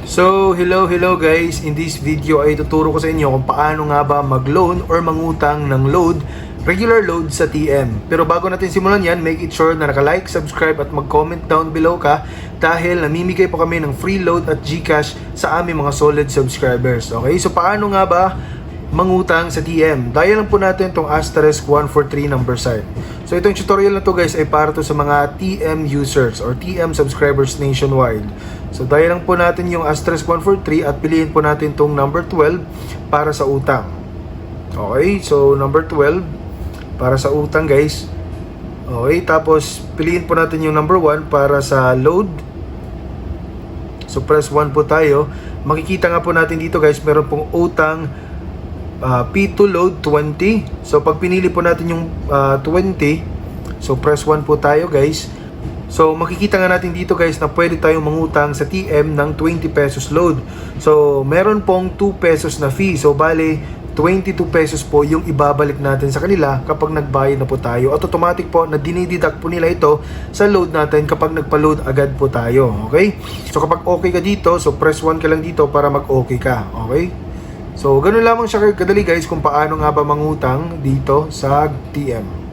So, hello guys. In this video ay tuturo ko sa inyo kung paano nga ba mag-loan or mangutang ng load, regular load sa TM. Pero bago natin simulan yan, make it sure na naka-like, subscribe at mag-comment down below ka dahil namimigay po kami ng free load at GCash sa aming mga solid subscribers. Okay, so paano nga ba mangutang sa TM? Dial lang po natin itong *143 number sign. So itong tutorial na to guys ay para to sa mga TM users or TM subscribers nationwide. So dial lang po natin yung *143 at piliin po natin itong number 12 para sa utang. Okay, so number 12 para sa utang guys. Okay, tapos piliin po natin yung number 1 para sa load. So press 1 po tayo. Makikita nga po natin dito guys, meron pong utang P2 load 20. So pag pinili po natin yung 20, so press 1 po tayo guys. So makikita nga natin dito guys na pwede tayong mangutang sa TM ng 20 pesos load. So meron pong 2 pesos na fee. So bale 22 pesos po yung ibabalik natin sa kanila kapag nagbayad na po tayo. At automatic po na dinideduct po nila ito sa load natin kapag nagpa-load agad po tayo. Okay? So kapag okay ka dito, so press 1 ka lang dito para mag-okay ka. Okay? So, ganun lamang siya kadali guys kung paano nga ba mangutang dito sa TM.